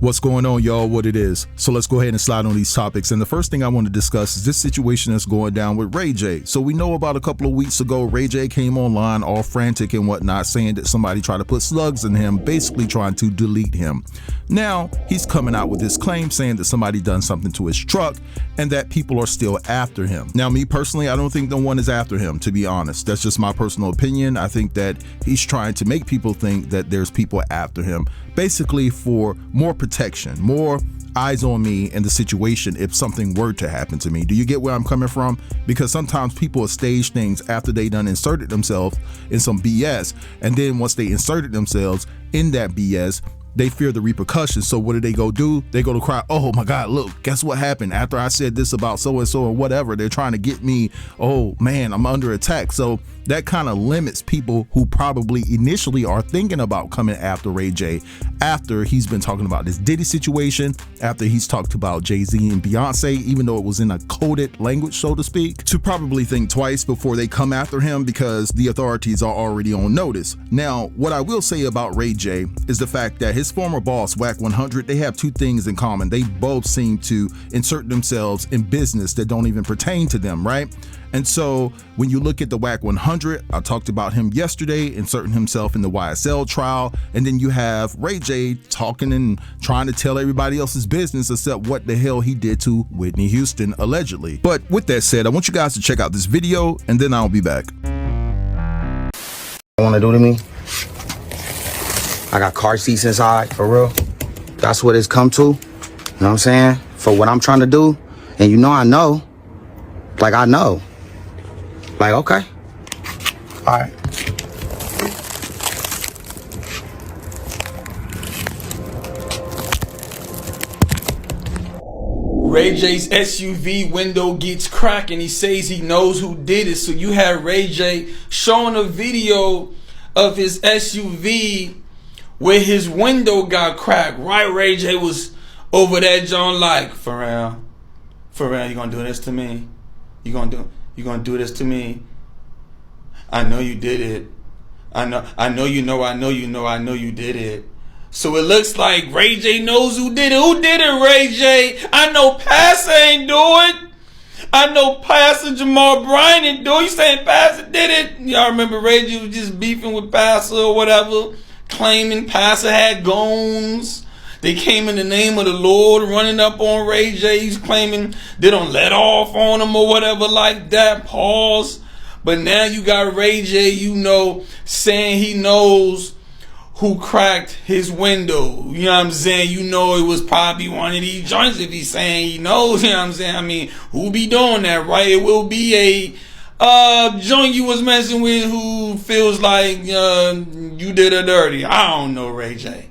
What's going on, y'all? What it is. So let's go ahead and slide on these topics. And the first thing I want to discuss is this situation that's going down with Ray J. So we know about a couple of weeks ago, Ray J came online all frantic and whatnot, saying that somebody tried to put slugs in him, basically trying to delete him. Now he's coming out with this claim saying that somebody done something to his truck and that people are still after him. Now, me personally, I don't think no one is after him, to be honest. That's just my personal opinion. I think that he's trying to make people think that there's people after him, basically for more protection, more eyes on me in the situation if something were to happen to me. Do you get where I'm coming from? Because sometimes people stage things after they done inserted themselves in some BS, and then once they inserted themselves in that BS, they fear the repercussions. So what do? They go to cry, oh my God, look, guess what happened after I said this about so-and-so or whatever. They're trying to get me, oh man, I'm under attack. So that kind of limits people who probably initially are thinking about coming after Ray J after he's been talking about this Diddy situation, after he's talked about Jay-Z and Beyonce, even though it was in a coded language, so to speak, to probably think twice before they come after him because the authorities are already on notice. Now, what I will say about Ray J is the fact that his former boss, Wack 100, they have two things in common. They both seem to insert themselves in business that don't even pertain to them, right? And so when you look at the Wack 100, I talked about him yesterday, inserting himself in the YSL trial. And then you have Ray J talking and trying to tell everybody else's business except what the hell he did to Whitney Houston, allegedly. But with that said, I want you guys to check out this video and then I'll be back. Want to do to me? I got car seats inside, for real. That's what it's come to. You know what I'm saying? For what I'm trying to do. And you know I know. Like, I know. Like, okay. All right. Ray J's SUV window gets cracked and he says he knows who did it. So you have Ray J showing a video of his SUV where his window got cracked. Right, Ray J was over that John like, for real, you gonna do this to me? You gonna do this to me? I know you did it. I know you did it. So it looks like Ray J knows who did it. Who did it, Ray J? I know Pastor ain't do it. I know Pastor Jamal Bryant ain't do it. You saying Pastor did it? Y'all remember Ray J was just beefing with Pastor or whatever, claiming Pastor had goons. They came in the name of the Lord, running up on Ray J. He's claiming they don't let off on him or whatever like that. Pause. But now you got Ray J, you know, saying he knows who cracked his window. You know what I'm saying? You know it was probably one of these joints if he's saying he knows. You know what I'm saying? I mean, who be doing that, right? It will be a joint you was messing with who feels like you did her dirty. I don't know, Ray J.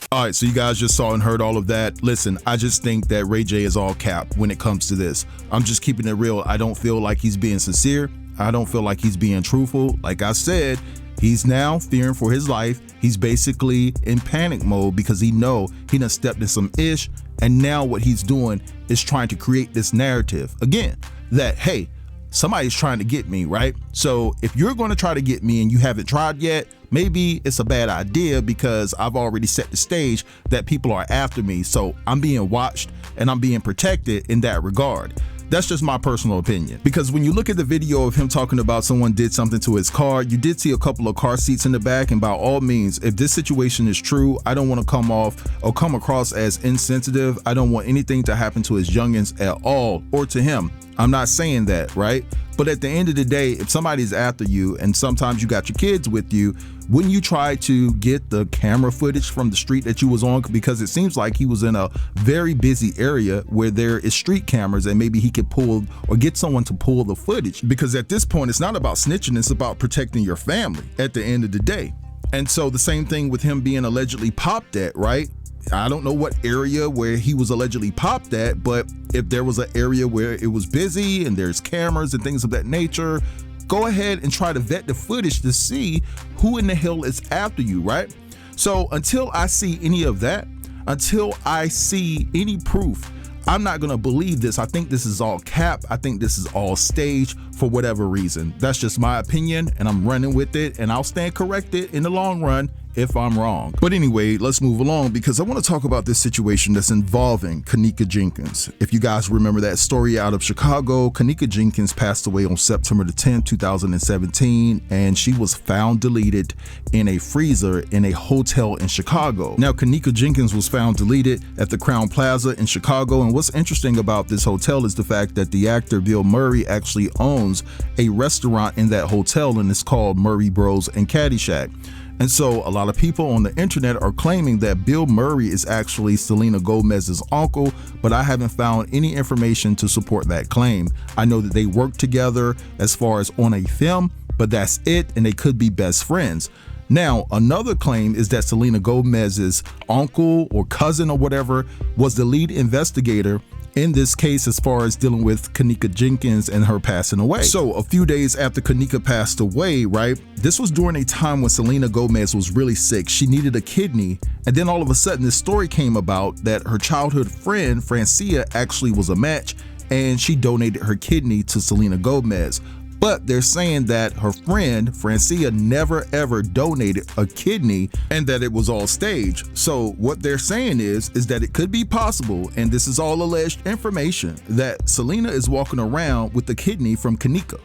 All right, so you guys just saw and heard all of that. Listen, I just think that Ray J is all cap when it comes to this. I'm just keeping it real. I don't feel like he's being sincere. I don't feel like he's being truthful. Like I said, he's now fearing for his life. He's basically in panic mode because he know he done stepped in some ish. And now what he's doing is trying to create this narrative again that, hey, somebody's trying to get me, right? So if you're going to try to get me and you haven't tried yet, maybe it's a bad idea because I've already set the stage that people are after me. So I'm being watched and I'm being protected in that regard. That's just my personal opinion. Because when you look at the video of him talking about someone did something to his car, you did see a couple of car seats in the back. And by all means, if this situation is true, I don't want to come off or come across as insensitive. I don't want anything to happen to his youngins at all or to him. I'm not saying that, right? But at the end of the day, if somebody's after you and sometimes you got your kids with you, wouldn't you try to get the camera footage from the street that you was on? Because it seems like he was in a very busy area where there is street cameras and maybe he could pull or get someone to pull the footage. Because at this point, it's not about snitching, it's about protecting your family at the end of the day. And so the same thing with him being allegedly popped at, right? I don't know what area where he was allegedly popped at, but if there was an area where it was busy and there's cameras and things of that nature, go ahead and try to vet the footage to see who in the hell is after you, right? So until I see any of that, until I see any proof, I'm not gonna believe this. I think this is all cap. I think this is all staged for whatever reason. That's just my opinion and I'm running with it, and I'll stand corrected in the long run if I'm wrong. But anyway, let's move along because I want to talk about this situation that's involving Kenneka Jenkins. If you guys remember that story out of Chicago, Kenneka Jenkins passed away on September the 10th, 2017, and she was found deleted in a freezer in a hotel in Chicago. Now, Kenneka Jenkins was found deleted at the Crown Plaza in Chicago, and what's interesting about this hotel is the fact that the actor Bill Murray actually owns a restaurant in that hotel, and it's called Murray Bros and Caddyshack. And so a lot of people on the internet are claiming that Bill Murray is actually Selena Gomez's uncle, but I haven't found any information to support that claim. I know that they work together as far as on a film, but that's it, and they could be best friends. Now, another claim is that Selena Gomez's uncle or cousin or whatever was the lead investigator in this case as far as dealing with Kenneka Jenkins and her passing away. So a few days after Kenneka passed away, right, this was during a time when Selena Gomez was really sick. She needed a kidney, and then all of a sudden this story came about that her childhood friend Francia actually was a match, and she donated her kidney to Selena Gomez. But they're saying that her friend Francia never ever donated a kidney and that it was all staged. So what they're saying is that it could be possible, and this is all alleged information, that Selena is walking around with the kidney from Kenneka.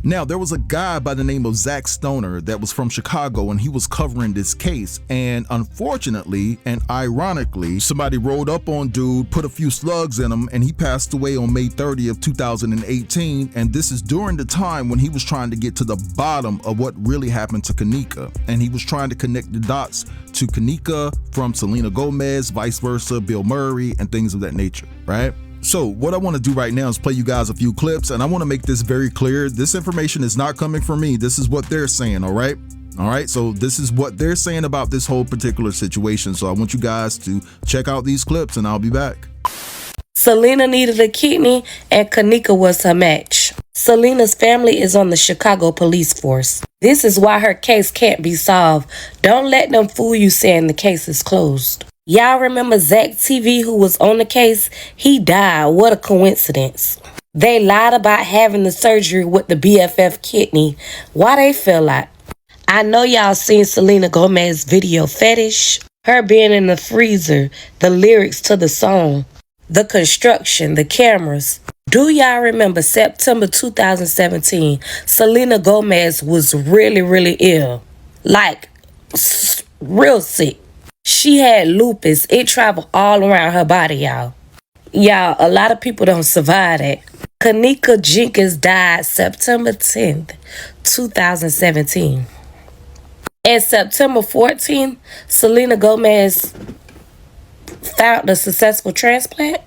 Now, there was a guy by the name of Zach Stoner that was from Chicago, and he was covering this case. And unfortunately and ironically, somebody rolled up on dude, put a few slugs in him, and he passed away on May 30th, 2018. And this is during the time when he was trying to get to the bottom of what really happened to Kenneka. And he was trying to connect the dots to Kenneka from Selena Gomez, vice versa, Bill Murray, and things of that nature, right? So what I want to do right now is play you guys a few clips, and I want to make this very clear. This information is not coming from me. This is what they're saying, all right? All right, so this is what they're saying about this whole particular situation. So I want you guys to check out these clips, and I'll be back. Selena needed a kidney, and Kenneka was her match. Selena's family is on the Chicago police force. This is why her case can't be solved. Don't let them fool you saying the case is closed. Y'all remember Zach TV, who was on the case? He died. What a coincidence. They lied about having the surgery with the BFF kidney. Why they feel like? I know y'all seen Selena Gomez's video Fetish. Her being in the freezer, the lyrics to the song, the construction, the cameras. Do y'all remember September 2017? Selena Gomez was really ill. Like, real sick. She had lupus. It traveled all around her body, y'all. Y'all, a lot of people don't survive that. Kenneka Jenkins died September 10th, 2017. And September 14th, Selena Gomez found a successful transplant.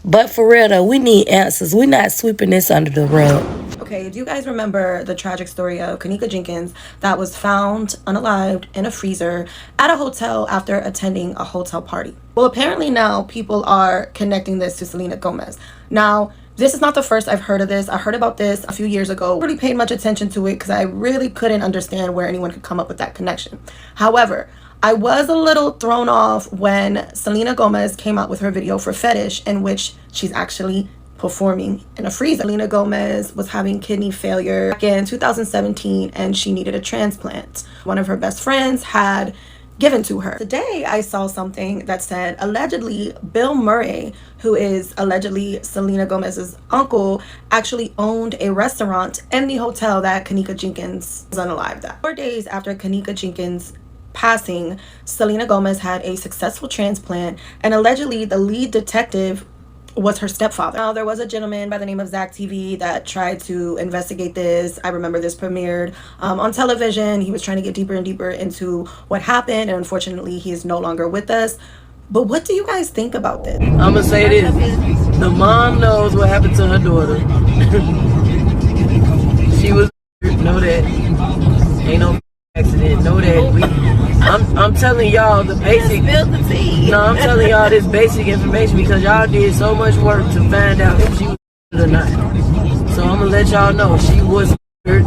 But for real though, we need answers. We're not sweeping this under the rug. Okay, do you guys remember the tragic story of Kenneka Jenkins that was found unalived in a freezer at a hotel after attending a hotel party? Well, apparently now people are connecting this to Selena Gomez. Now, this is not the first I've heard of this. I heard about this a few years ago. I really paid much attention to it because I really couldn't understand where anyone could come up with that connection. However, I was a little thrown off when Selena Gomez came out with her video for Fetish, in which she's actually performing in a freezer. Selena Gomez was having kidney failure back in 2017 and she needed a transplant. One of her best friends had given to her. Today I saw something that said allegedly Bill Murray, who is allegedly Selena Gomez's uncle, actually owned a restaurant in the hotel that Kenneka Jenkins was unalived at. 4 days after Kenneka Jenkins passing, Selena Gomez had a successful transplant, and allegedly the lead detective was her stepfather. Now, there was a gentleman by the name of Zach TV that tried to investigate this. I remember this premiered on television. He was trying to get deeper and deeper into what happened, and unfortunately he is no longer with us. But what do you guys think about this? I'm gonna say this: the mom knows what happened to her daughter. She was know that ain't no accident. Know that I'm telling y'all the basic. No, I'm telling y'all this basic information because y'all did so much work to find out if she was or not. So I'm gonna let y'all know she was hurt.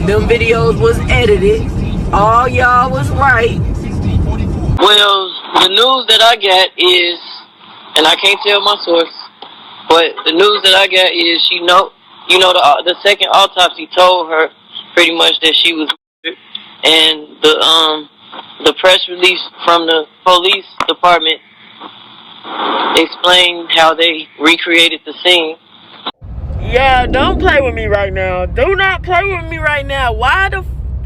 Them videos was edited. All y'all was right. Well, the news that I got is, and I can't tell my source, but the news that I got is the second autopsy told her pretty much that she was murdered. and the press release from the police department explained how they recreated the scene. Yeah, don't play with me right now. Do not play with me right now. Why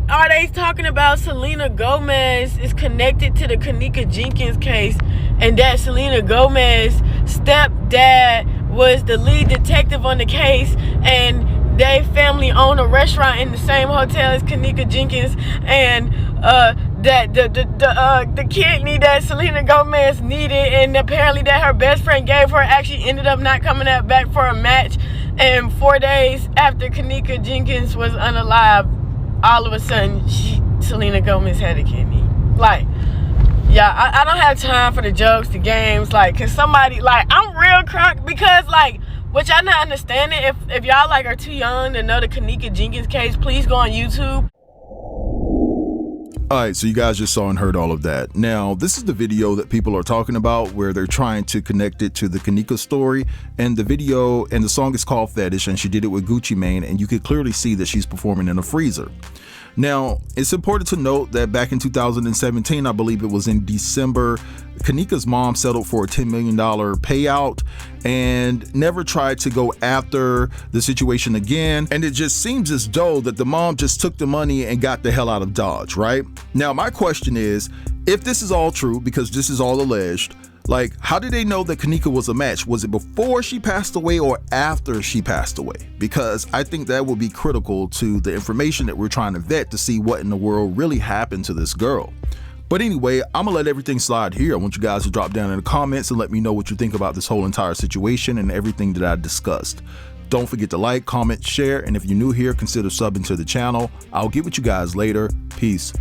are they talking about Selena Gomez is connected to the Kenneka Jenkins case, and that Selena Gomez stepdad was the lead detective on the case, and they family own a restaurant in the same hotel as Kenneka Jenkins, and that the kidney that Selena Gomez needed and apparently that her best friend gave her actually ended up not coming back for a match, and 4 days after Kenneka Jenkins was unalive, all of a sudden Selena Gomez had a kidney. Like, yeah, I don't have time for the jokes, the games. Like, can somebody, like, I'm real crunk because, like, what y'all not understanding, if y'all, like, are too young to know the Kenneka Jenkins case, please go on YouTube. All right, so you guys just saw and heard all of that. Now, this is the video that people are talking about where they're trying to connect it to the Kenneka story. And the video and the song is called Fetish, and she did it with Gucci Mane, and you could clearly see that she's performing in a freezer. Now, it's important to note that back in 2017, I believe it was in December, Kenneka's mom settled for a $10 million payout and never tried to go after the situation again. And it just seems as though that the mom just took the money and got the hell out of Dodge, right? Now, my question is, if this is all true, because this is all alleged, like, how did they know that Kenneka was a match? Was it before she passed away or after she passed away? Because I think that would be critical to the information that we're trying to vet to see what in the world really happened to this girl. But anyway, I'm gonna let everything slide here. I want you guys to drop down in the comments and let me know what you think about this whole entire situation and everything that I discussed. Don't forget to like, comment, share, and if you're new here, consider subbing to the channel. I'll get with you guys later. Peace.